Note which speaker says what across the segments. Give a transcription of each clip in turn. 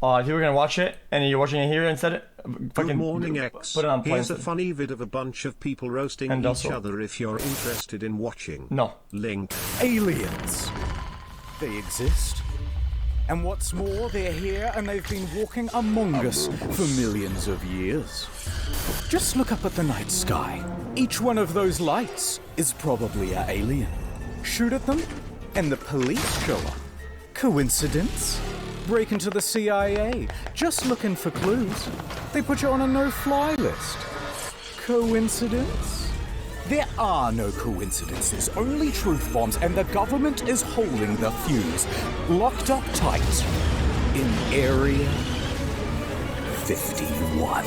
Speaker 1: if you were gonna watch it and you're watching it here instead,
Speaker 2: Good
Speaker 1: fucking
Speaker 2: morning, X.
Speaker 1: put it on
Speaker 2: Here's a
Speaker 1: PlayStation.
Speaker 2: funny vid of a bunch of people roasting
Speaker 1: And
Speaker 2: each
Speaker 1: also-
Speaker 2: other if you're interested in watching.
Speaker 1: No.
Speaker 2: Link.
Speaker 3: Aliens. They exist. And what's more, they're here and they've been walking among us for millions of years. Just look up at the night sky. Each one of those lights is probably an alien. Shoot at them, and the police show up. Coincidence? Break into the CIA, just looking for clues. They put you on a no-fly list. Coincidence? There are no coincidences, only truth bombs, and the government is holding the fuse, locked up tight in Area 51.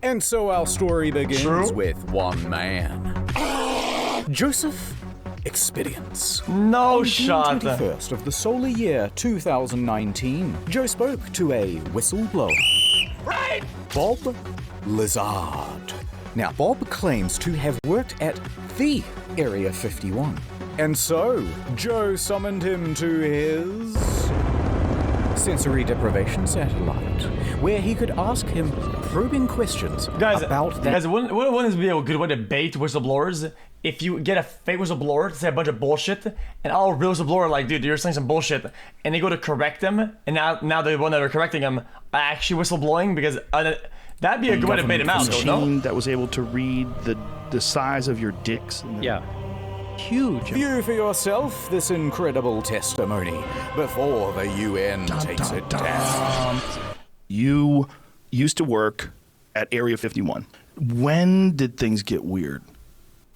Speaker 3: And so our story begins with one man. Joseph Expedience.
Speaker 1: No
Speaker 3: On
Speaker 1: shot.
Speaker 3: June 21st of the solar year 2019, Joe spoke to a whistleblower.
Speaker 1: Right.
Speaker 3: Bob Lazard. Now, Bob claims to have worked at the Area 51. And so, Joe summoned him to his sensory deprivation satellite, where he could ask him probing questions about that.
Speaker 1: Guys, wouldn't this be a good way to bait whistleblowers? If you get a fake whistleblower to say a bunch of bullshit, and all real whistleblower are like, dude, you're saying some bullshit, and they go to correct them, and now the one that are correcting them are actually whistleblowing, because that'd be a good way to bait them out,
Speaker 4: machine
Speaker 1: no?
Speaker 4: that was able to read the size of your dicks.
Speaker 5: Yeah. Huge.
Speaker 3: View for yourself this incredible testimony before the UN takes it down.
Speaker 4: You used to work at Area 51. When did things get weird?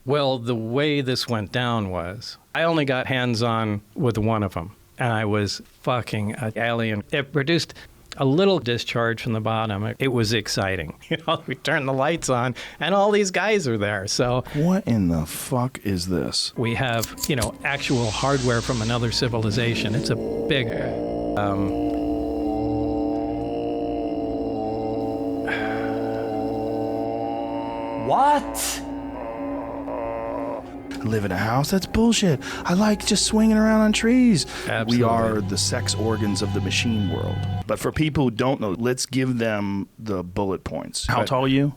Speaker 5: Well, the way this went down was I only got hands-on with one of them, and I was fucking an alien. It produced a little discharge from the bottom. It was exciting. You know, we turned the lights on, and all these guys are there. So
Speaker 4: What in the fuck is this?
Speaker 5: we have, you know, actual hardware from another civilization. It's a big...
Speaker 1: What?
Speaker 4: Live in a house? That's bullshit. I like just swinging around on trees.
Speaker 5: Absolutely.
Speaker 4: We are the sex organs of the machine world. But for people who don't know, let's give them the bullet points. How
Speaker 5: Right.
Speaker 4: tall are you?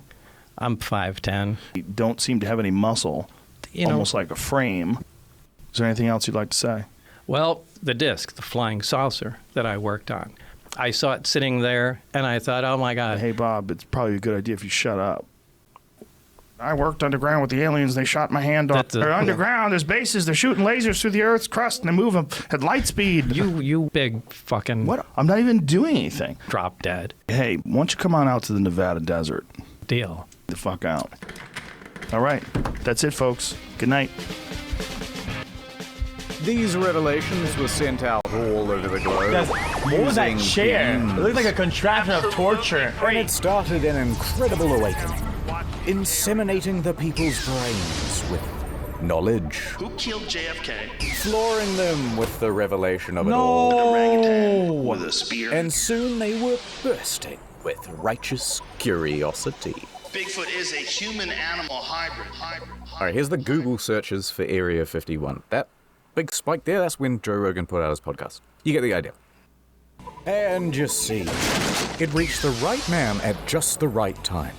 Speaker 5: I'm 5'10".
Speaker 4: You don't seem to have any muscle.
Speaker 5: You know,
Speaker 4: Almost like a frame. Is there anything else you'd like to say?
Speaker 5: well, the disc, the flying saucer that I worked on. I saw it sitting there, and I thought, oh my God.
Speaker 4: Hey, Bob, it's probably a good idea if you shut up. I worked underground with the aliens. They shot my hand off. They're underground. There's bases. They're shooting lasers through the Earth's crust, and they move them at light speed.
Speaker 5: You big fucking...
Speaker 4: What? I'm not even doing anything.
Speaker 5: Drop dead.
Speaker 4: Hey, why don't you come on out to the Nevada desert?
Speaker 5: Deal.
Speaker 4: Get the fuck out. All right. That's it, folks. Good night.
Speaker 3: These revelations were sent out all over the globe.
Speaker 1: Guys, what was that
Speaker 3: using
Speaker 1: chair?
Speaker 3: beams.
Speaker 1: It looked like a contraption of torture.
Speaker 3: And it started an incredible awakening, inseminating the people's brains with knowledge,
Speaker 4: Who killed JFK?
Speaker 3: flooring them with the revelation of it all.
Speaker 1: No.
Speaker 4: With a spear.
Speaker 3: And soon they were bursting with righteous curiosity.
Speaker 4: Bigfoot is a human-animal hybrid.
Speaker 6: Alright, here's the Google searches for Area 51. That big spike there, that's when Joe Rogan put out his podcast. You get the idea.
Speaker 3: And you see, it reached the right man at just the right time.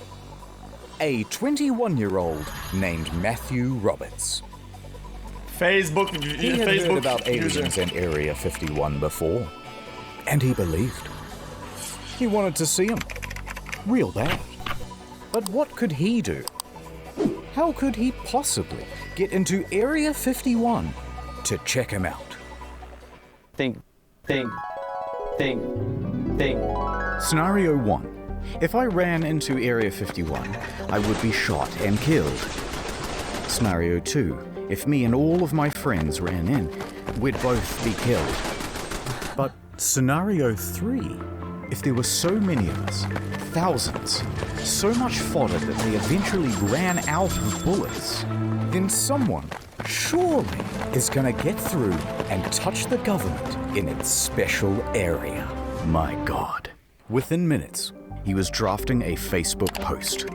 Speaker 3: A 21-year-old named Matthew Roberts.
Speaker 1: Facebook.
Speaker 3: He had
Speaker 1: Facebook
Speaker 3: heard about
Speaker 1: user.
Speaker 3: aliens in Area 51 before, and he believed. He wanted to see them, real bad. But what could he do? How could he possibly get into Area 51 to check him out?
Speaker 7: Think.
Speaker 3: Scenario 1. If I ran into Area 51, I would be shot and killed. Scenario 2. If me and all of my friends ran in, we'd both be killed. But Scenario 3. If there were so many of us, thousands, so much fodder that they eventually ran out of bullets, then someone, surely, is gonna get through and touch the government in its special area. My God. Within minutes, he was drafting a Facebook post.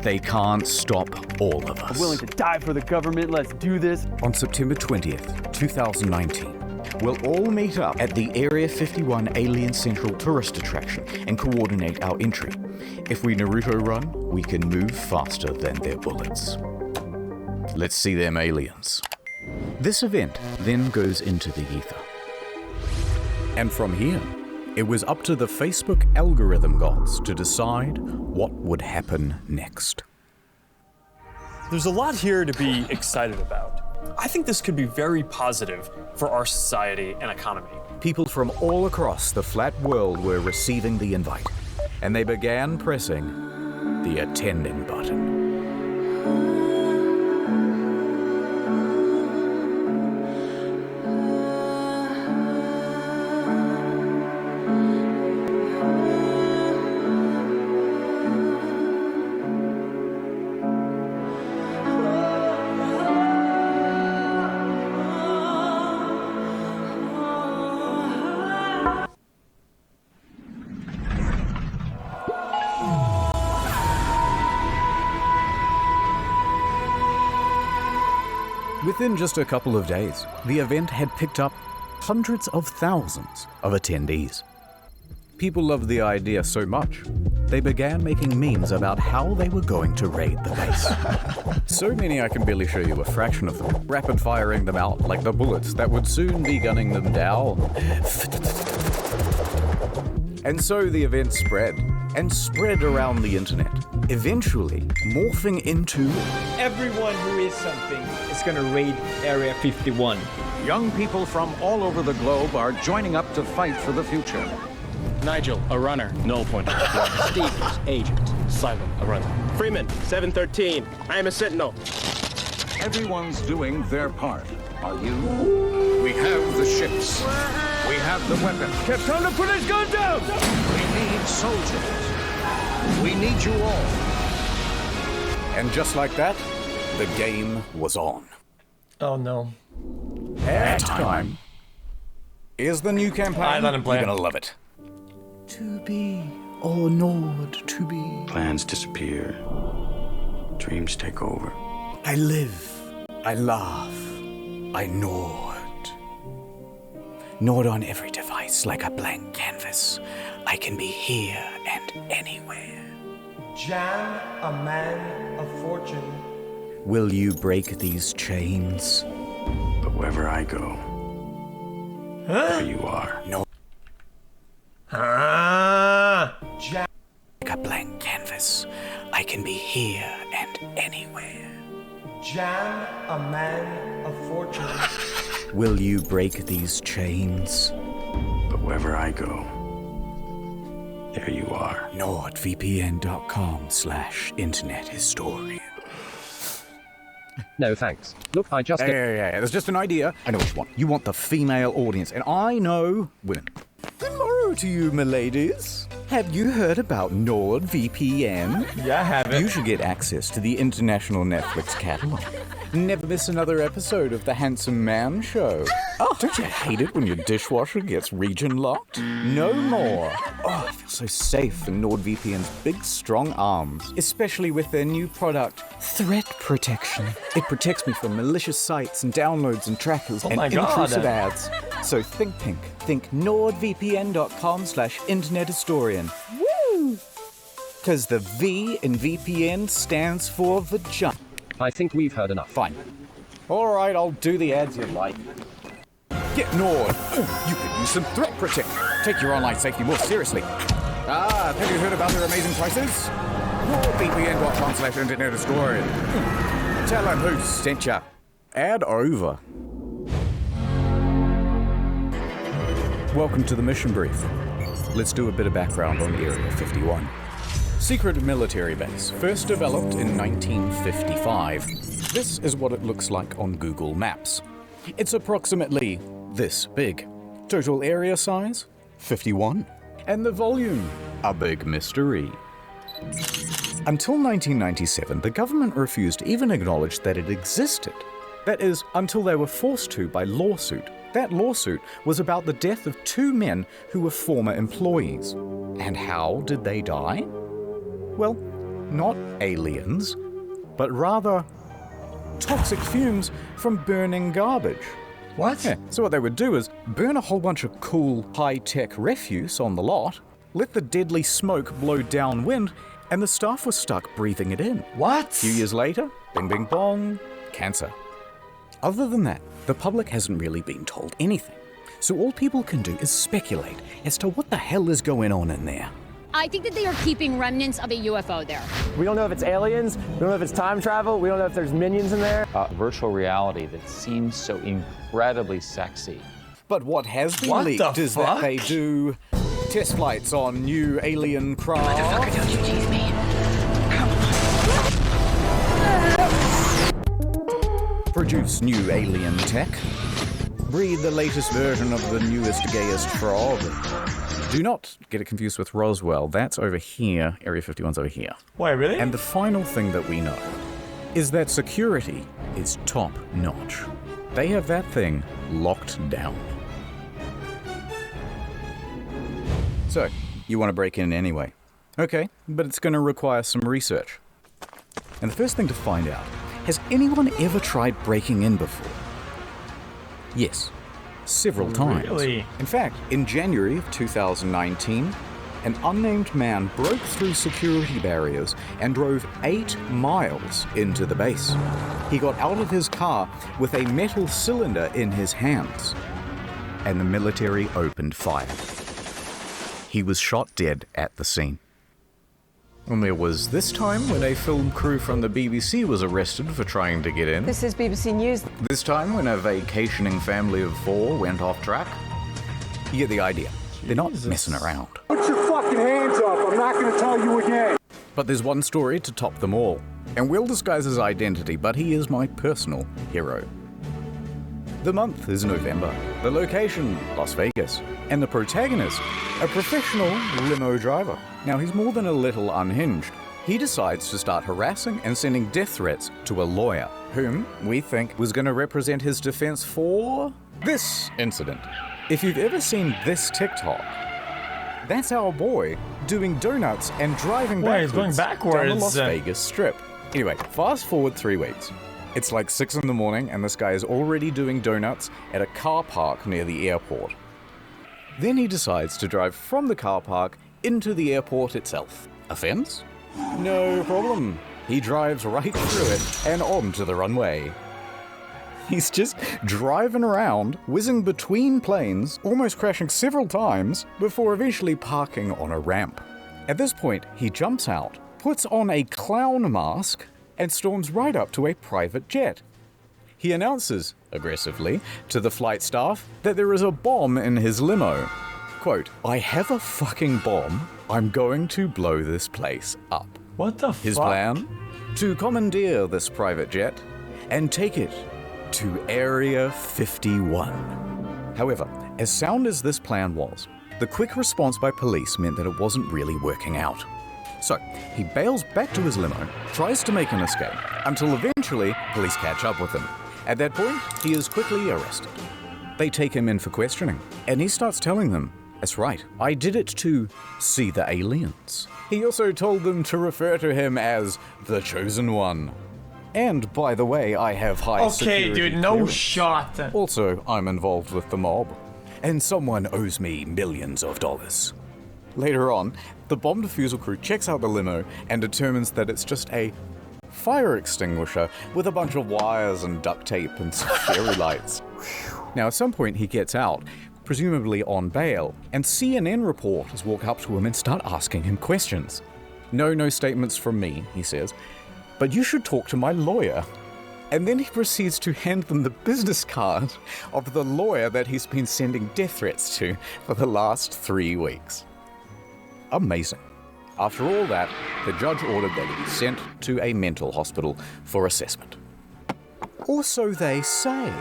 Speaker 3: They can't stop all of us.
Speaker 7: I'm willing to die for the government. Let's do this.
Speaker 3: On September 20th, 2019, We'll all meet up at the Area 51 Alien Central Tourist Attraction and coordinate our entry. If we Naruto run, we can move faster than their bullets. Let's see them aliens. This event then goes into the ether. And from here, it was up to the Facebook algorithm gods to decide what would happen next.
Speaker 8: There's a lot here to be excited about. I think this could be very positive for our society and economy.
Speaker 6: People from all across the flat world were receiving the invite, and they began pressing the attending button. Within just a couple of days, the event had picked up hundreds of thousands of attendees. People loved the idea so much, they began making memes about how they were going to raid the base. So many I can barely show you a fraction of them, rapid firing them out like the bullets that would soon be gunning them down. And so the event spread, and spread around the internet, eventually morphing into
Speaker 9: everyone who is something is gonna raid Area 51.
Speaker 10: Young people from all over the globe are joining up to fight for the future.
Speaker 11: Nigel, a runner. Null pointer.
Speaker 12: Stevens, agent.
Speaker 11: Silent, a runner.
Speaker 12: Freeman, 713. I am a sentinel.
Speaker 10: Everyone's doing their part. Are you? We have the ships. We have the weapons.
Speaker 9: Time to put his gun down!
Speaker 10: We need soldiers. We need you all.
Speaker 6: And just like that, the game was on.
Speaker 1: Oh no.
Speaker 6: Airtime. Here's the new campaign.
Speaker 1: I let him play.
Speaker 6: You're gonna love it. To be or not to be.
Speaker 13: Plans disappear. Dreams take over.
Speaker 3: I live. I laugh. I nod. Nod on every device like a blank canvas. I can be here and anywhere.
Speaker 1: Jam, a man of fortune.
Speaker 3: Will you break these chains?
Speaker 13: But wherever I go, there you are.
Speaker 3: No.
Speaker 1: Jam.
Speaker 3: Like a blank canvas. I can be here and anywhere.
Speaker 1: Jam, a man of fortune.
Speaker 3: Will you break these chains?
Speaker 13: But wherever I go, there you are.
Speaker 3: NordVPN.com/internet historian.
Speaker 11: No, thanks. Look, I just...
Speaker 6: Yeah. There's just an idea. I know what you want. You want the female audience, and I know women. Tomorrow to you, miladies. Have you heard about NordVPN?
Speaker 1: Yeah, I have it.
Speaker 6: You should get access to the international Netflix catalog. Never miss another episode of The Handsome Man Show. Oh, don't you hate it when your dishwasher gets region locked? No more. Oh, I feel so safe in NordVPN's big, strong arms, especially with their new product, Threat Protection. It protects me from malicious sites and downloads and trackers and intrusive ads. So think pink. Think NordVPN.com/internet historian. Woo! Because the V in VPN stands for vagina.
Speaker 11: I think we've heard enough.
Speaker 6: Fine. All right, I'll do the ads you like. Get Nord. You could use some threat protection. Take your online safety more seriously. Have you heard about their amazing prices? NordVPN.com/internet historian. Tell them who sent ya. Ad over. Welcome to the mission brief. Let's do a bit of background on Area 51. Secret military base, first developed in 1955. This is what it looks like on Google Maps. It's approximately this big. Total area size, 51. And the volume, a big mystery. Until 1997, the government refused to even acknowledge that it existed. That is, until they were forced to by lawsuit. That lawsuit was about the death of 2 men who were former employees. And how did they die? Well, not aliens, but rather toxic fumes from burning garbage.
Speaker 1: What?
Speaker 6: Yeah, so what they would do is burn a whole bunch of cool, high-tech refuse on the lot, let the deadly smoke blow downwind, and the staff was stuck breathing it in.
Speaker 1: What?
Speaker 6: A few years later, bing bing bong, cancer. Other than that, the public hasn't really been told anything. So all people can do is speculate as to what the hell is going on in there.
Speaker 14: I think that they are keeping remnants of a UFO there.
Speaker 7: We don't know if it's aliens, we don't know if it's time travel, we don't know if there's minions in there.
Speaker 11: Virtual reality that seems so incredibly sexy.
Speaker 6: But what has been
Speaker 1: What
Speaker 6: leaked
Speaker 1: the
Speaker 6: is
Speaker 1: fuck?
Speaker 6: that they do test flights on new alien craft.
Speaker 14: Motherfucker, don't you tease me.
Speaker 6: Produce new alien tech. Breed the latest version of the newest, gayest frog. Do not get it confused with Roswell. That's over here. Area 51's over here.
Speaker 1: Wait, really?
Speaker 6: And the final thing that we know is that security is top notch. They have that thing locked down. So, you want to break in anyway. Okay, but it's going to require some research. And the first thing to find out, has anyone ever tried breaking in before? Yes, several times.
Speaker 1: Really?
Speaker 6: In fact, in January of 2019, an unnamed man broke through security barriers and drove 8 miles into the base. He got out of his car with a metal cylinder in his hands, and the military opened fire. He was shot dead at the scene. And there was this time when a film crew from the BBC was arrested for trying to get in.
Speaker 15: This is BBC News.
Speaker 6: This time when a vacationing family of 4 went off track. You get the idea. They're not messing around.
Speaker 16: Put your fucking hands up. I'm not going to tell you again.
Speaker 6: But there's one story to top them all. And we'll disguise his identity, but he is my personal hero. The month is November. The location, Las Vegas. And the protagonist, a professional limo driver. Now, he's more than a little unhinged. He decides to start harassing and sending death threats to a lawyer, whom we think was going to represent his defense for this incident. If you've ever seen this TikTok, that's our boy doing donuts and driving
Speaker 1: Wait, he's going
Speaker 6: backwards down the Las
Speaker 1: backwards.
Speaker 6: Vegas Strip. Anyway, fast forward 3 weeks. It's like 6 in the morning and this guy is already doing donuts at a car park near the airport. Then he decides to drive from the car park into the airport itself. Offense? No problem. He drives right through it and onto the runway. He's just driving around, whizzing between planes, almost crashing several times, before eventually parking on a ramp. At this point, he jumps out, puts on a clown mask, and storms right up to a private jet. He announces, aggressively, to the flight staff that there is a bomb in his limo. Quote, "I have a fucking bomb. I'm going to blow this place up."
Speaker 1: What the
Speaker 6: His
Speaker 1: fuck?
Speaker 6: plan? To commandeer this private jet and take it to Area 51. However, as sound as this plan was, the quick response by police meant that it wasn't really working out. So, he bails back to his limo, tries to make an escape, until eventually police catch up with him. At that point, he is quickly arrested. They take him in for questioning, and he starts telling them, "That's right, I did it to see the aliens." He also told them to refer to him as the Chosen One. And by the way, I have high security
Speaker 1: Okay, dude, no
Speaker 6: clearance.
Speaker 1: shot.
Speaker 6: Also, I'm involved with the mob, and someone owes me millions of dollars. Later on, the bomb defusal crew checks out the limo and determines that it's just a fire extinguisher with a bunch of wires and duct tape and some fairy lights. Now, at some point, he gets out, presumably on bail, and CNN reporters walk up to him and start asking him questions. No statements from me, he says, but you should talk to my lawyer. And then he proceeds to hand them the business card of the lawyer that he's been sending death threats to for the last 3 weeks. Amazing. After all that, the judge ordered that he be sent to a mental hospital for assessment. Or so they say.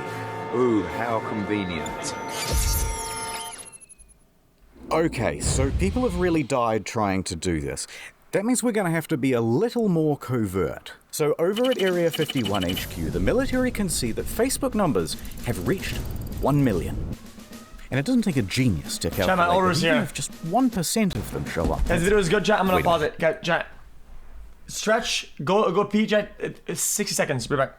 Speaker 17: Ooh, how convenient.
Speaker 6: Okay, so people have really died trying to do this. That means we're going to have to be a little more covert. So over at Area 51 HQ, the military can see that Facebook numbers have reached 1 million. And it doesn't take a genius to calculate
Speaker 1: my orders
Speaker 6: that even
Speaker 1: here.
Speaker 6: if just 1% of them show up.
Speaker 1: Guys, the video is good, chat. I'm gonna
Speaker 6: Wait.
Speaker 1: pause it. Guys, chat. Stretch. Go pee, chat. It's 60 seconds. Be back.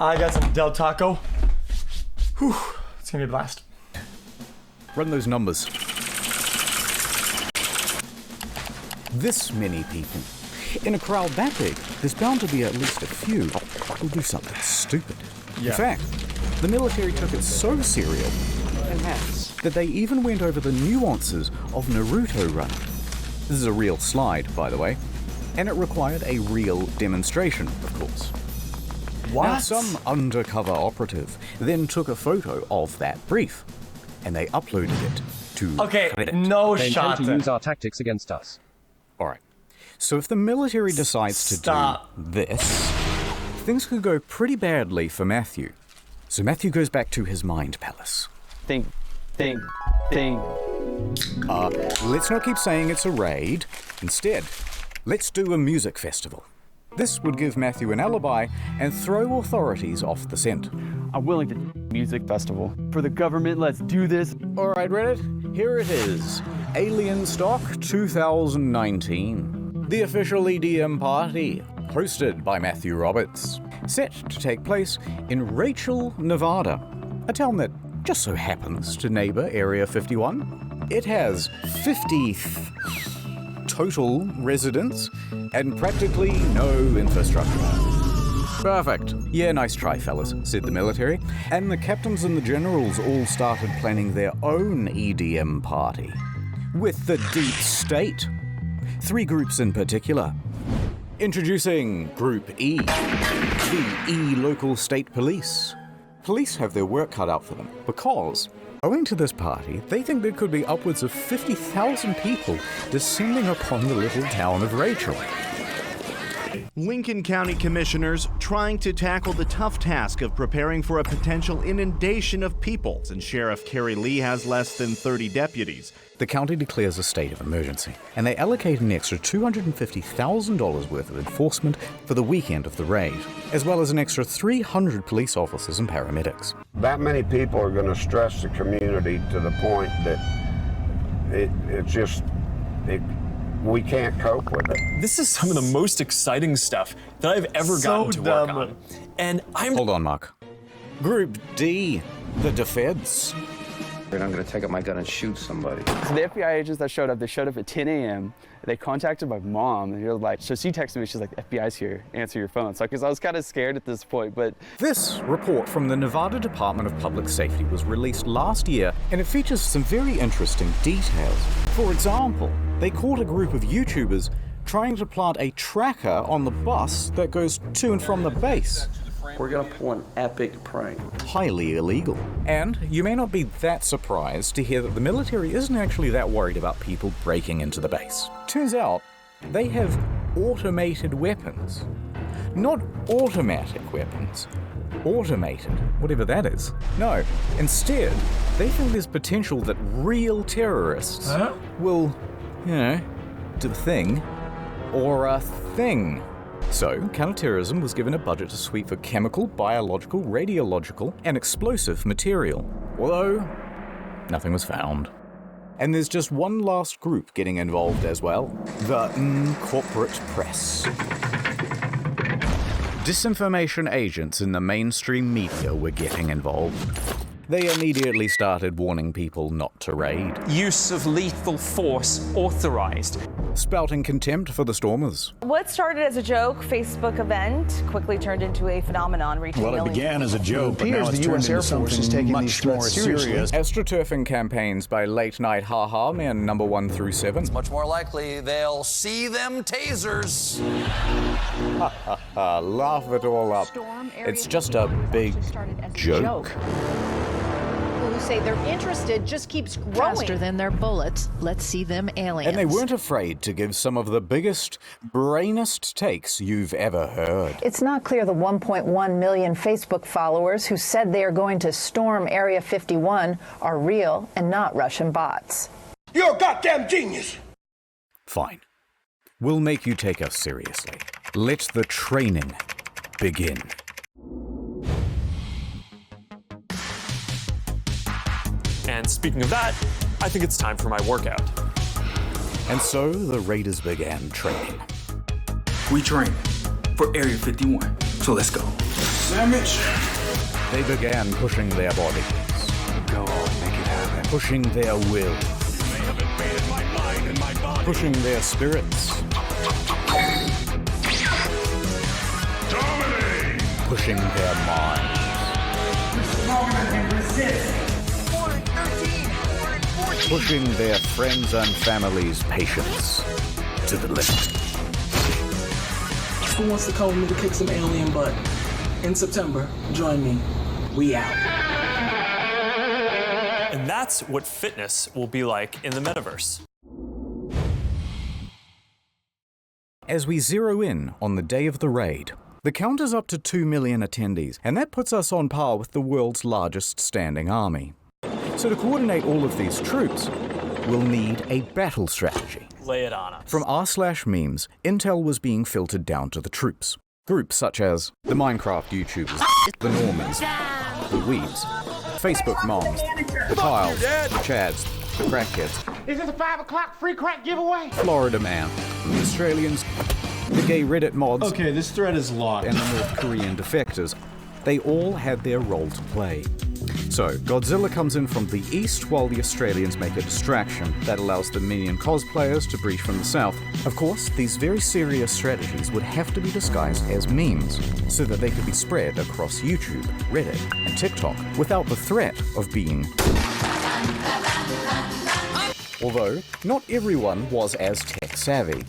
Speaker 1: I got some Del Taco. Whew, it's gonna be a blast.
Speaker 6: Run those numbers. This many people. In a crowd that big, there's bound to be at least a few who'll do something stupid.
Speaker 4: Yeah.
Speaker 6: In fact, the military took it so serial that they even went over the nuances of Naruto running. This is a real slide, by the way, and it required a real demonstration, of course.
Speaker 1: What?
Speaker 6: Now, some undercover operative then took a photo of that brief, and they uploaded it to
Speaker 1: Okay,
Speaker 6: Reddit.
Speaker 1: no
Speaker 15: They
Speaker 1: shot.
Speaker 15: intend to use our tactics against us.
Speaker 6: Alright, so if the military decides to do this, things could go pretty badly for Matthew. So Matthew goes back to his mind palace.
Speaker 18: Think.
Speaker 6: Let's not keep saying it's a raid. Instead, let's do a music festival. This would give Matthew an alibi and throw authorities off the scent.
Speaker 18: I'm willing to music festival. For the government, let's do this.
Speaker 6: Alright, Reddit, here it is. Alien Stock 2019. The official EDM party, hosted by Matthew Roberts. Set to take place in Rachel, Nevada, a town that just so happens to neighbor Area 51. It has 50 total residents and practically no infrastructure. Perfect. Yeah, nice try, fellas, said the military. And the captains and the generals all started planning their own EDM party. With the deep state. 3 groups in particular. Introducing Group E, the E local state police. Police have their work cut out for them because, owing to this party, they think there could be upwards of 50,000 people descending upon the little town of Rachel.
Speaker 19: Lincoln County commissioners trying to tackle the tough task of preparing for a potential inundation of people, and Sheriff Kerry Lee has less than 30 deputies.
Speaker 6: The county declares a state of emergency, and they allocate an extra $250,000 worth of enforcement for the weekend of the raid, as well as an extra 300 police officers and paramedics.
Speaker 20: That many people are going to stress the community to the point that we can't cope with it.
Speaker 8: This is some of the most exciting stuff that I've ever gotten to work on. And
Speaker 6: Hold on, Mark. Group D, the defense.
Speaker 17: And I'm going to take out my gun and shoot somebody.
Speaker 18: So the FBI agents that showed up, they showed up at 10 a.m. They contacted my mom, and you're like, so she texted me, she's like, FBI's here, answer your phone. So, because I was kind of scared at this point, but...
Speaker 6: This report from the Nevada Department of Public Safety was released last year, and it features some very interesting details. For example, they caught a group of YouTubers trying to plant a tracker on the bus that goes to and from the base.
Speaker 17: We're going to pull an epic prank.
Speaker 6: Highly illegal. And you may not be that surprised to hear that the military isn't actually that worried about people breaking into the base. Turns out, they have automated weapons. Not automatic weapons. Automated, whatever that is. No, instead, they think there's potential that real terrorists will, do a thing, or a thing. So, counterterrorism was given a budget to sweep for chemical, biological, radiological, and explosive material. Although, nothing was found. And there's just one last group getting involved as well. The corporate press. Disinformation agents in the mainstream media were getting involved. They immediately started warning people not to raid.
Speaker 21: Use of lethal force authorized.
Speaker 6: Spouting contempt for the stormers.
Speaker 22: What started as a joke Facebook event quickly turned into a phenomenon reaching
Speaker 23: Well, it
Speaker 22: millions.
Speaker 23: began as a joke, but now it's the turned U.S. into Air Force is something taking much these more threats serious.
Speaker 6: Astroturfing campaigns by late night haha men number 1 through 7.
Speaker 24: It's much more likely they'll see them tasers.
Speaker 6: Laugh it all up. It's just a big joke.
Speaker 25: Who say they're interested just keeps growing.
Speaker 26: Faster than their bullets. Let's see them aliens.
Speaker 6: And they weren't afraid to give some of the biggest, brainest takes you've ever heard.
Speaker 27: It's not clear the 1.1 million Facebook followers who said they are going to storm Area 51 are real and not Russian bots.
Speaker 28: You're a goddamn genius!
Speaker 6: Fine. We'll make you take us seriously. Let the training begin.
Speaker 8: And speaking of that, I think it's time for my workout.
Speaker 6: And so the Raiders began training.
Speaker 29: We train for Area 51, so let's go.
Speaker 2: sandwich.
Speaker 6: They began pushing their bodies.
Speaker 2: Go on, make it happen.
Speaker 6: Pushing their will.
Speaker 2: They have invaded my mind and my body.
Speaker 6: Pushing their spirits.
Speaker 2: Dominate.
Speaker 6: Pushing their minds. Pushing their friends and families' patience to the limit.
Speaker 3: Who wants to come with me to kick some alien butt? In September, join me. We out.
Speaker 8: And that's what fitness will be like in the metaverse.
Speaker 6: As we zero in on the day of the raid, the count is up to 2 million attendees, and that puts us on par with the world's largest standing army. So to coordinate all of these troops, we'll need a battle strategy.
Speaker 8: Lay it on us.
Speaker 6: From r/memes, intel was being filtered down to the troops. Groups such as the Minecraft YouTubers, the Normies, the Weebs, Facebook moms, the Kyles, the Chads, the crackheads.
Speaker 5: Is this a 5 o'clock free crack giveaway?
Speaker 6: Florida Man, the Australians, the gay Reddit mods.
Speaker 7: Okay, this thread is locked.
Speaker 6: And the North Korean defectors. They all had their role to play. So, Godzilla comes in from the east while the Australians make a distraction that allows the Minion cosplayers to breach from the south. Of course, these very serious strategies would have to be disguised as memes so that they could be spread across YouTube, Reddit, and TikTok without the threat of being... Although, not everyone was as tech savvy.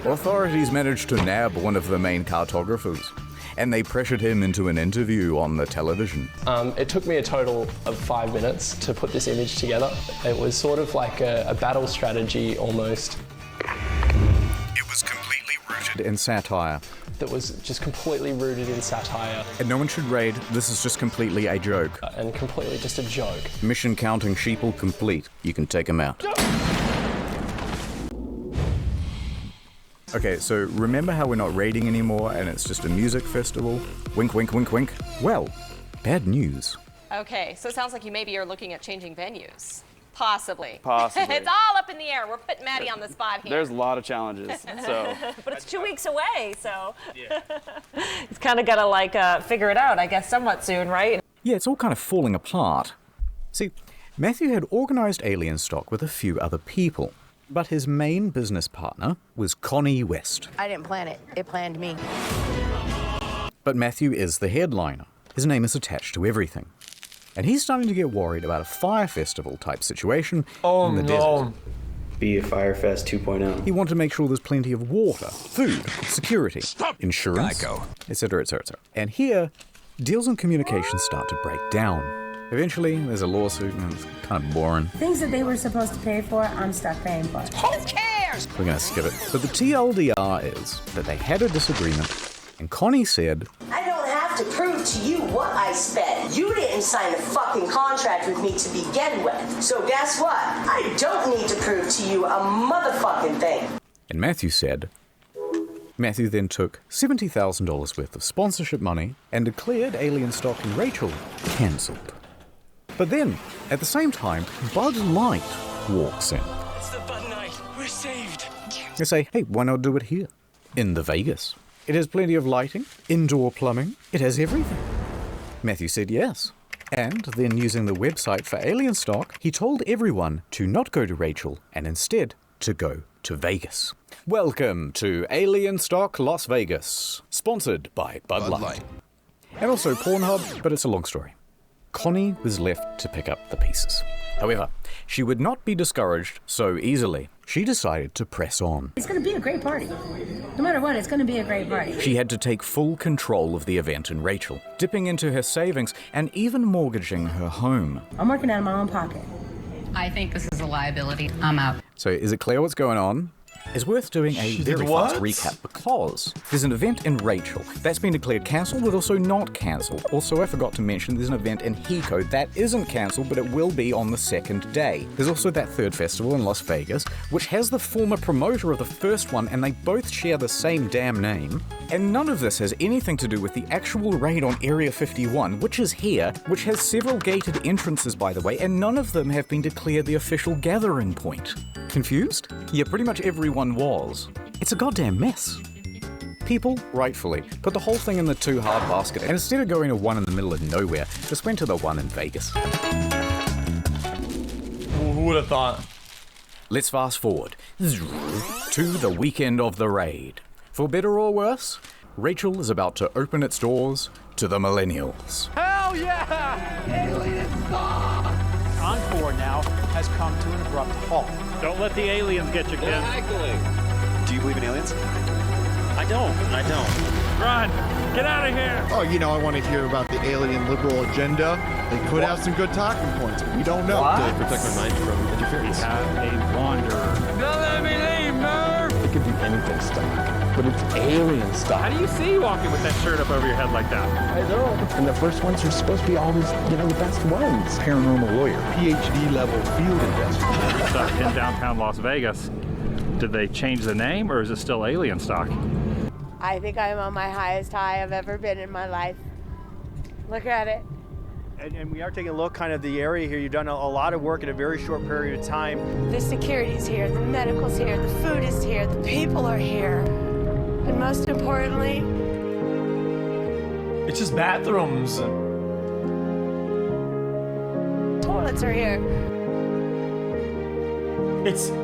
Speaker 6: Authorities managed to nab one of the main cartographers, and they pressured him into an interview on the television.
Speaker 9: It took me a total of 5 minutes to put this image together. It was sort of like a battle strategy almost.
Speaker 6: It was completely rooted in satire.
Speaker 9: That was just completely rooted in satire.
Speaker 6: And no one should raid, this is just completely a joke.
Speaker 9: And completely just a joke.
Speaker 6: Mission counting sheeple complete. You can take him out. Okay, so remember how we're not raiding anymore and it's just a music festival? Wink, wink, wink, wink. Well, bad news.
Speaker 10: Okay, so it sounds like you maybe are looking at changing venues. Possibly.
Speaker 18: Possibly.
Speaker 10: It's all up in the air. We're putting Maddie on the spot here.
Speaker 18: There's a lot of challenges, so.
Speaker 10: But it's 2 weeks away, so. Yeah. It's kind of got to like figure it out, I guess, somewhat soon, right?
Speaker 6: Yeah, it's all kind of falling apart. See, Matthew had organized Alien Stock with a few other people. But his main business partner was Connie West.
Speaker 10: I didn't plan it. It planned me.
Speaker 6: But Matthew is the headliner. His name is attached to everything. And he's starting to get worried about a fire festival type situation in the desert.
Speaker 12: Be a Firefest 2.0.
Speaker 6: He wanted to make sure there's plenty of water, food, security, insurance, etc., etc. And here, deals and communications start to break down. Eventually, there's a lawsuit, and it's kind of boring.
Speaker 13: Things that they were supposed to pay for, I'm stuck paying for.
Speaker 10: Who cares?
Speaker 6: We're going to skip it. But the TLDR is that they had a disagreement, and Connie said,
Speaker 29: I don't have to prove to you what I spent. You didn't sign a fucking contract with me to begin with. So guess what? I don't need to prove to you a motherfucking thing.
Speaker 6: And Matthew said, Matthew then took $70,000 worth of sponsorship money and declared Alien Stock and Rachel cancelled. But then, at the same time, Bud Light walks in.
Speaker 3: It's the Bud Night. We're saved.
Speaker 6: They say, hey, why not do it here? In the Vegas. It has plenty of lighting, indoor plumbing, it has everything. Matthew said yes. And then using the website for Alien Stock, he told everyone to not go to Rachel and instead to go to Vegas. Welcome to Alien Stock Las Vegas, sponsored by Bud Light. And also Pornhub, but it's a long story. Connie was left to pick up the pieces. However, she would not be discouraged so easily. She decided to press on.
Speaker 13: It's going to be a great party. No matter what, it's going to be a great party.
Speaker 6: She had to take full control of the event in Rachel, dipping into her savings and even mortgaging her home.
Speaker 13: I'm working out of my own pocket.
Speaker 26: I think this is a liability. I'm out.
Speaker 6: So is it clear what's going on? It's worth doing a very fast recap because there's an event in Rachel that's been declared cancelled but also not cancelled. Also, I forgot to mention there's an event in Hiko that isn't cancelled but it will be on the second day. There's also that third festival in Las Vegas which has the former promoter of the first one and they both share the same damn name. And none of this has anything to do with the actual raid on Area 51, which is here, which has several gated entrances by the way, and none of them have been declared the official gathering point. Confused? Yeah, pretty much everyone was. It's a goddamn mess. People, rightfully, put the whole thing in the too hard basket, and instead of going to one in the middle of nowhere, just went to the one in Vegas.
Speaker 1: Who would have thought?
Speaker 6: Let's fast forward to the weekend of the raid. For better or worse, Rachel is about to open its doors to the millennials.
Speaker 5: Hell yeah! Alien Star!
Speaker 4: Encore now has come to an abrupt halt.
Speaker 5: Don't let the aliens get you, kid.
Speaker 1: Do you believe in aliens?
Speaker 5: I don't. Run! Get out of here!
Speaker 7: Oh, you know, I want to hear about the alien liberal agenda. They could have some good talking points. We don't know.
Speaker 1: To protect my mind from interference.
Speaker 5: We have a wanderer. Don't let me leave, Murph!
Speaker 7: It could be anything stuff, but it's alien stuff.
Speaker 5: How do you see you walking with that shirt up over your head like that?
Speaker 7: I know. And the first ones are supposed to be always, the best ones. Paranormal lawyer, PhD level field investigator.
Speaker 5: Stuck in downtown Las Vegas. Did they change the name, or is it still alien stock?
Speaker 29: I think I'm on my highest high I've ever been in my life. Look at it.
Speaker 11: And we are taking a look kind of the area here. You've done a lot of work in a very short period of time.
Speaker 29: The security's here, the medical's here, the food is here, the people are here. And most importantly,
Speaker 1: It's just bathrooms.
Speaker 29: toilets are here.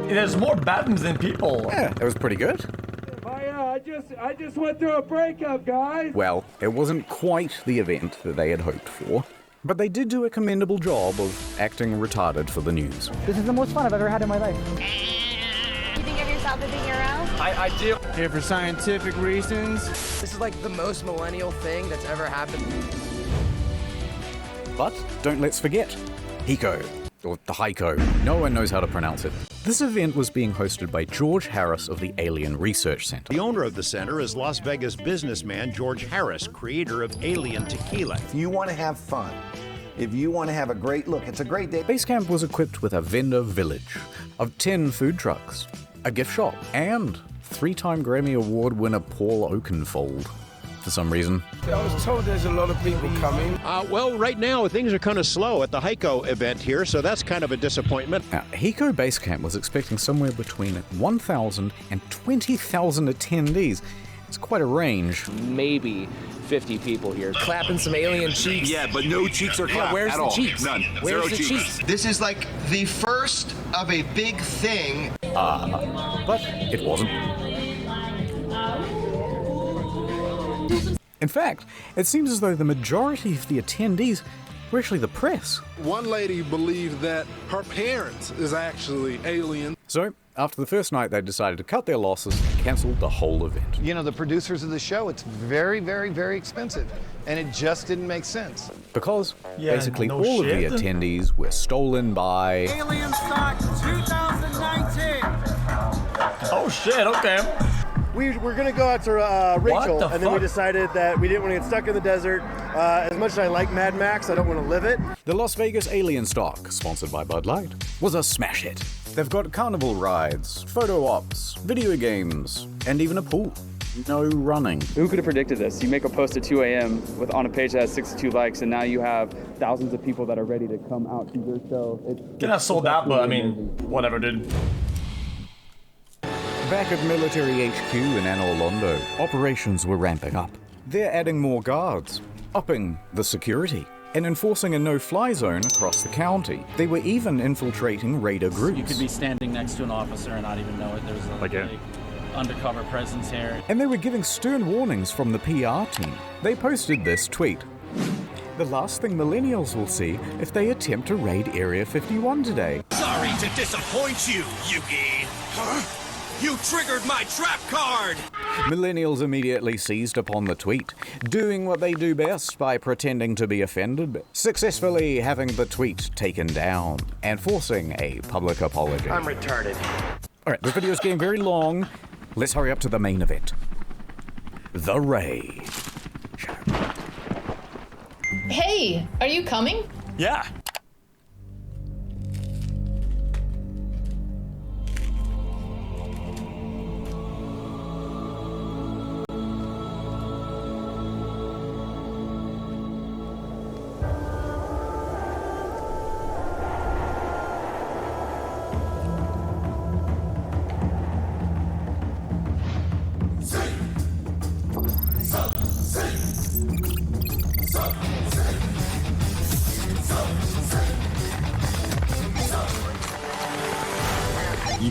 Speaker 1: There's more bathrooms than people.
Speaker 6: Yeah, it was pretty good.
Speaker 5: I just went through a breakup, guys.
Speaker 6: Well, it wasn't quite the event that they had hoped for, but they did do a commendable job of acting retarded for the news.
Speaker 4: This is the most fun I've ever had in my life.
Speaker 22: You think of yourself as being around?
Speaker 7: I do. Here for scientific reasons.
Speaker 14: This is like the most millennial thing that's ever happened.
Speaker 6: But don't let's forget, Hiko, or the Heiko. No one knows how to pronounce it. This event was being hosted by George Harris of the Alien Research Center.
Speaker 15: The owner of the center is Las Vegas businessman George Harris, creator of Alien Tequila.
Speaker 16: If you want to have fun, if you want to have a great look, it's a great day.
Speaker 6: Base camp was equipped with a vendor village of 10 food trucks, a gift shop, and 3-time Grammy Award winner Paul Oakenfold. For some reason.
Speaker 7: I was told there's a lot of people coming.
Speaker 15: Well, right now things are kind of slow at the Heiko event here, so that's kind of a disappointment.
Speaker 6: Now, Hiko Base Camp was expecting somewhere between 1,000 and 20,000 attendees. It's quite a range.
Speaker 14: Maybe 50 people here. Clapping some alien cheeks.
Speaker 2: Yeah, but no cheeks are clapped
Speaker 14: where's
Speaker 2: at
Speaker 14: the
Speaker 2: all.
Speaker 14: cheeks?
Speaker 2: None.
Speaker 14: Where's
Speaker 2: Zero
Speaker 14: the
Speaker 2: cheeks.
Speaker 14: cheeks?
Speaker 16: This is like the first of a big thing.
Speaker 6: But it wasn't. In fact, it seems as though the majority of the attendees were actually the press.
Speaker 7: One lady believed that her parents is actually alien.
Speaker 6: So, after the first night, they decided to cut their losses and cancelled the whole event.
Speaker 23: You know, the producers of the show, it's very, very, very expensive. And it just didn't make sense.
Speaker 6: Because basically all of the attendees were stolen by...
Speaker 5: Alien Stock 2019!
Speaker 1: Oh shit, okay.
Speaker 11: We were going to go out to Rachel, and then we decided that we didn't want to get stuck in the desert. As much as I like Mad Max, I don't want to live it.
Speaker 6: The Las Vegas Alien Stock, sponsored by Bud Light, was a smash hit. They've got carnival rides, photo ops, video games, and even a pool. No running.
Speaker 18: Who could have predicted this? You make a post at 2 a.m. on a page that has 62 likes, and now you have thousands of people that are ready to come out to your show.
Speaker 1: Can have sold out, but I mean, whatever, dude.
Speaker 6: Back at Military HQ in Anne Orlando, operations were ramping up. They're adding more guards, upping the security, and enforcing a no-fly zone across the county. They were even infiltrating raider groups.
Speaker 4: You could be standing next to an officer and not even know it. There's a undercover presence here.
Speaker 6: And they were giving stern warnings from the PR team. They posted this tweet. The last thing millennials will see if they attempt to raid Area 51 today.
Speaker 2: Sorry to disappoint you, Yugi. Huh? You triggered my trap card!
Speaker 6: Millennials immediately seized upon the tweet, doing what they do best by pretending to be offended, successfully having the tweet taken down, and forcing a public apology.
Speaker 14: I'm retarded.
Speaker 6: Alright, this video is getting very long. Let's hurry up to the main event. The raid.
Speaker 19: Hey, are you coming?
Speaker 1: Yeah.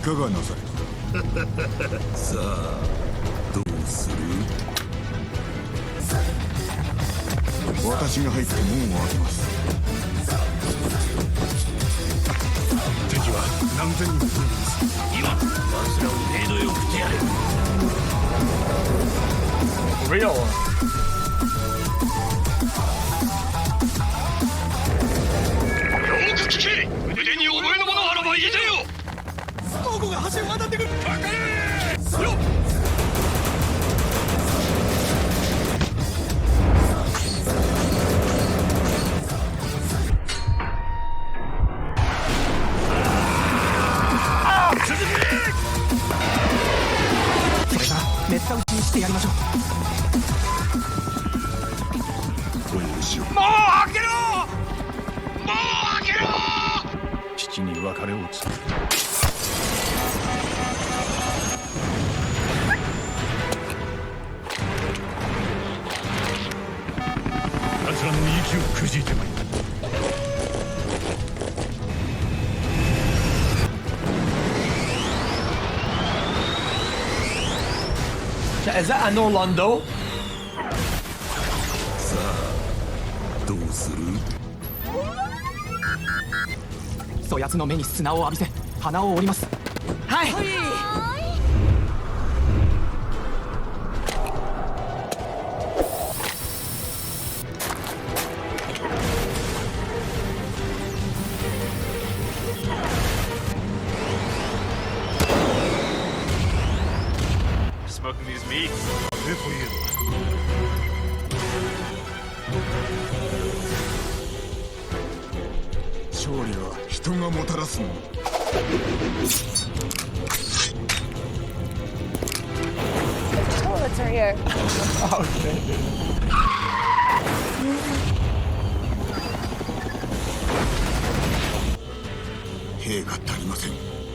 Speaker 8: かがなされた。さあどうする？私が入って門を開けます。敵は何千人もいます。今奴らを程度よく手やれ。
Speaker 1: Real.
Speaker 2: よく聞け。腕に覚えのものあらば言えてよ。ここが橋を渡ってくる。バカ野郎。よっ。
Speaker 9: めった打ちにしてやりましょう。
Speaker 8: もう
Speaker 2: 開けろ！もう開けろ！
Speaker 8: 父に別れを告げる。奴らの息をくじいてまいる。
Speaker 1: Is that an Orlando?
Speaker 8: さあどうする？
Speaker 9: そやつの目に砂を浴びせ鼻を折ります。はい。
Speaker 2: Smoking these meats. Good for you.
Speaker 8: 勝利は人がもたらすもの。
Speaker 22: Toilets are here.
Speaker 1: Okay.
Speaker 8: 兵が足りません。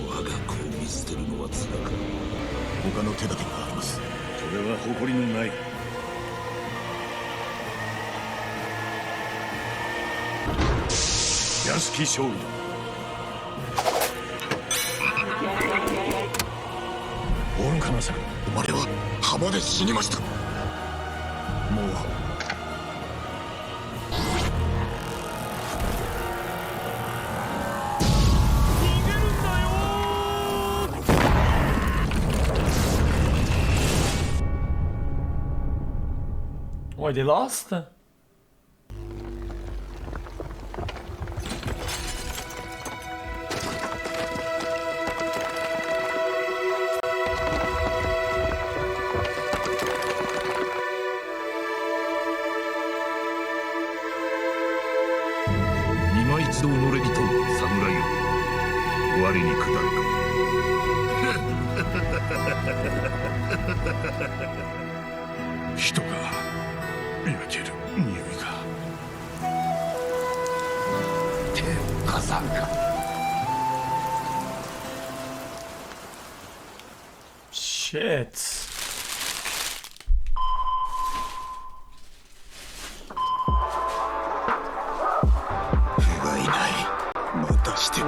Speaker 8: 我が子を見捨てるのは辛く、他の手立てがあります。それは誇りのない。安き勝利だ。愚かなさ、お前は浜で死にました。もう
Speaker 1: Wait, they lost?
Speaker 8: 今一度己に問う侍よ、我に下るか。人が焼ける匂いが。天火山か。
Speaker 1: Shit.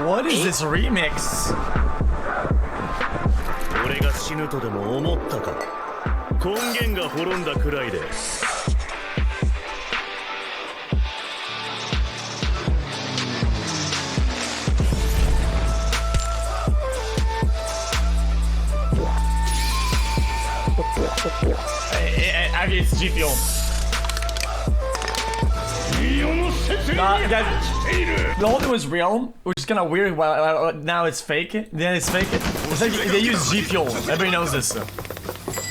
Speaker 1: What is this remix?
Speaker 17: 俺が死ぬとでも思ったか。根源が滅んだくらいで。
Speaker 1: Actually, it's GPO. Guys, the whole thing was real, which is kind of weird. Well, now it's fake. Then it's fake. It's like they use G Fuel. Everybody knows this.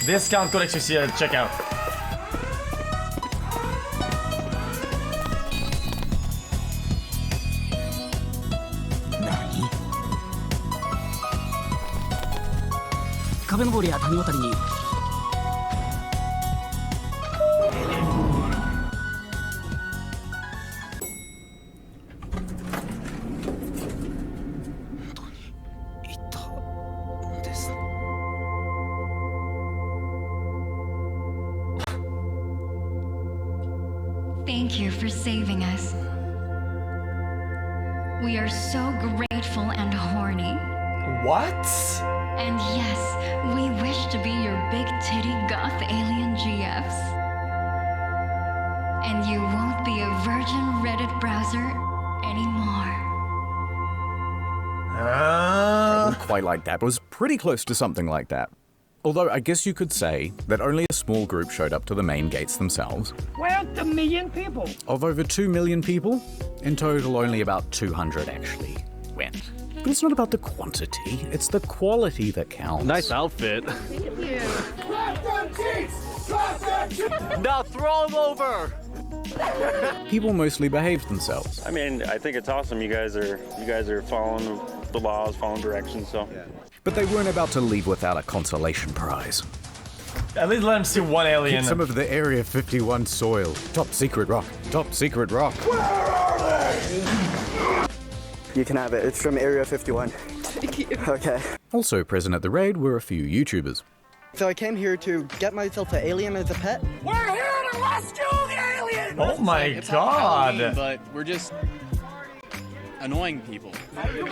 Speaker 1: Discount code xQc. Check out.
Speaker 20: Thank you for saving us. We are so grateful and horny.
Speaker 1: What?
Speaker 20: And yes, we wish to be your big titty goth alien GFs. And you won't be a virgin Reddit browser anymore.
Speaker 6: Not quite like that, but was pretty close to something like that. Although I guess you could say that only a small group showed up to the main gates themselves.
Speaker 3: Well, a million people.
Speaker 6: Of over 2 million people, in total only about 200 actually went. But it's not about the quantity, it's the quality that counts.
Speaker 5: Nice outfit.
Speaker 3: Thank you.
Speaker 17: Now throw him over!
Speaker 6: People mostly behaved themselves.
Speaker 10: I mean, I think it's awesome. You guys are following the laws, following directions, so. Yeah.
Speaker 6: But they weren't about to leave without a consolation prize.
Speaker 1: At least let them see one alien.
Speaker 6: Get some of the Area 51 soil. Top secret rock. Top secret rock.
Speaker 3: Where are they?
Speaker 12: You can have it. It's from Area 51.
Speaker 3: Thank you.
Speaker 12: Okay.
Speaker 6: Also present at the raid were a few YouTubers.
Speaker 12: So I came here to get myself an alien as a pet.
Speaker 3: We're here to rescue the alien!
Speaker 1: Oh my
Speaker 4: It's not
Speaker 1: god!
Speaker 4: Halloween, but we're just annoying people.
Speaker 23: Are you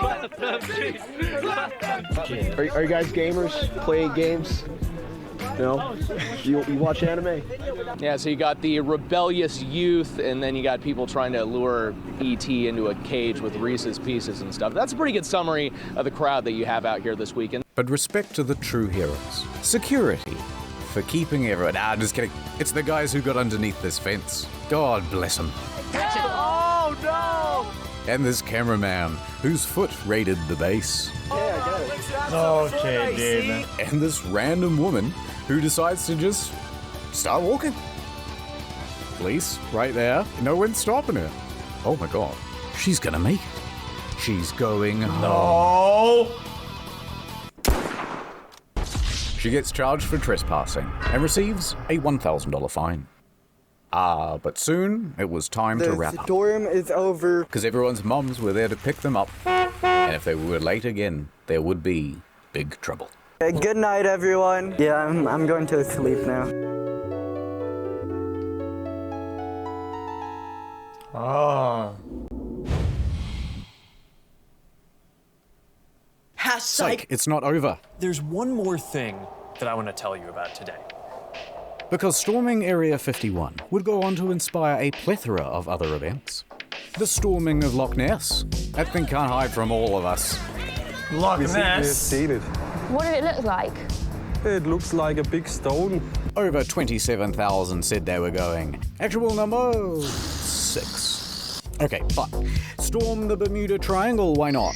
Speaker 23: guys gamers? Play games? No? You watch anime?
Speaker 14: Yeah, so you got the rebellious youth, and then you got people trying to lure E.T. into a cage with Reese's Pieces and stuff. That's a pretty good summary of the crowd that you have out here this weekend.
Speaker 6: But respect to the true heroes. Security. For keeping everyone... just kidding. It's the guys who got underneath this fence. God bless them.
Speaker 3: Oh no!
Speaker 6: And this cameraman, whose foot raided the base.
Speaker 1: Okay, dude.
Speaker 6: And this random woman who decides to just start walking. Police, right there. No one's stopping her. Oh my god. She's gonna make it. She's going home.
Speaker 1: No!
Speaker 6: She gets charged for trespassing and receives a $1,000 fine. But soon it was time to wrap
Speaker 12: The
Speaker 6: up.
Speaker 12: storm is over.
Speaker 6: Because everyone's mums were there to pick them up. And if they were late again, there would be big trouble.
Speaker 12: Good night, everyone. Yeah, I'm going to sleep now.
Speaker 1: Oh.
Speaker 6: Psych, it's not over.
Speaker 13: There's one more thing that I want to tell you about today.
Speaker 6: Because storming Area 51 would go on to inspire a plethora of other events. The storming of Loch Ness. That thing can't hide from all of us.
Speaker 1: Loch Ness?
Speaker 21: What did it look like?
Speaker 24: It looks like a big stone.
Speaker 6: Over 27,000 said they were going. Actual number 6. Okay, but storm the Bermuda Triangle, why not?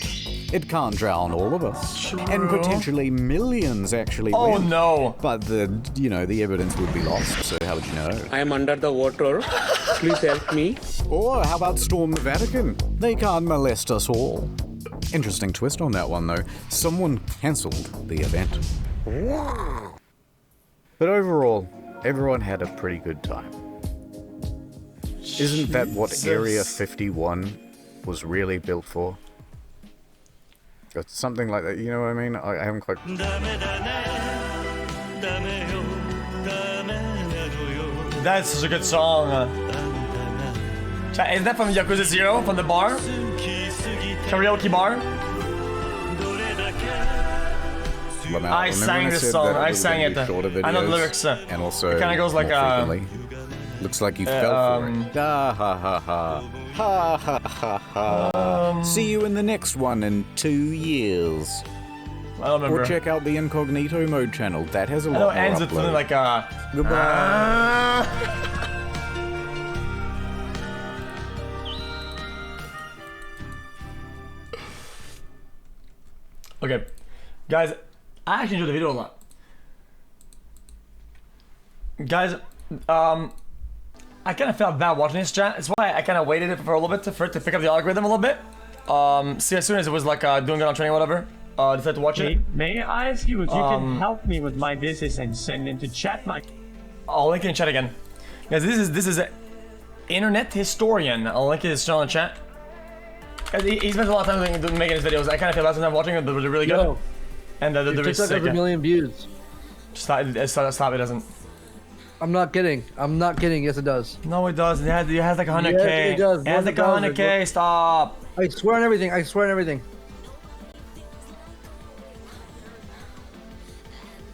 Speaker 6: It can't drown all of us.
Speaker 1: True.
Speaker 6: And potentially millions actually
Speaker 1: Oh
Speaker 6: win.
Speaker 1: no.
Speaker 6: But the evidence would be lost, so how would you know?
Speaker 25: I am under the water. Please help me.
Speaker 6: Or how about storm the Vatican? They can't molest us all. Interesting twist on that one though. Someone cancelled the event. But overall, everyone had a pretty good time. Isn't that what Area 51 was really built for? It's something like that, you know what I mean? I haven't quite...
Speaker 1: That's such a good song. Is that from Yakuza 0, from the bar? Karaoke bar? I sang this song, I sang it. I know the lyrics.
Speaker 6: And also,
Speaker 1: it kind of goes like
Speaker 6: looks like you fell for it. Ha ha ha ha. Ha ha ha ha. See you in the next one in 2 years.
Speaker 1: I don't remember.
Speaker 6: Or check out the incognito mode channel. That has a lot
Speaker 1: I know
Speaker 6: more
Speaker 1: it ends with
Speaker 6: upload.
Speaker 1: something like
Speaker 6: Goodbye.
Speaker 1: Okay, guys, I actually enjoyed the video a lot. Guys, I kind of felt bad watching this chat. That's why I kind of waited for a little bit for it to pick up the algorithm a little bit. See, as soon as it was like doing good on training or whatever, decided to watch it.
Speaker 3: May I ask you if you can help me with my business and send into chat my...
Speaker 1: I'll link it in chat again. Guys, this is Internet Historian. I'll link his channel in chat. Guys, he spends a lot of time making his videos. I kind of feel bad sometimes watching them, but they're really good.
Speaker 3: Yo,
Speaker 1: And they're really
Speaker 3: TikTok
Speaker 1: sick.
Speaker 3: has 1 million views.
Speaker 1: Stop, it doesn't.
Speaker 3: I'm not kidding. I'm not kidding. Yes, it does.
Speaker 1: No, it doesn't. It has like 100K.
Speaker 3: Yes, it does.
Speaker 1: It has like 100K. Stop.
Speaker 3: I swear on everything. I swear on everything.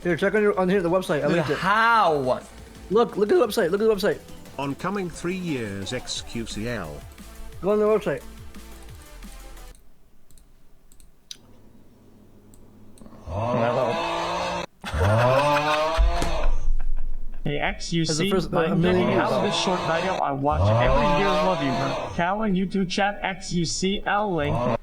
Speaker 7: Here, check on here the website. I linked it.
Speaker 1: How?
Speaker 7: Look at the website. Look at the website.
Speaker 11: Oncoming 3 years xQcl.
Speaker 7: Go on the website.
Speaker 3: Hey, XUC,
Speaker 7: first-
Speaker 3: by
Speaker 7: a million
Speaker 3: checking out
Speaker 7: views.
Speaker 3: this short video, I watch every year. Love you, bro. Cow and YouTube chat, XUCL link.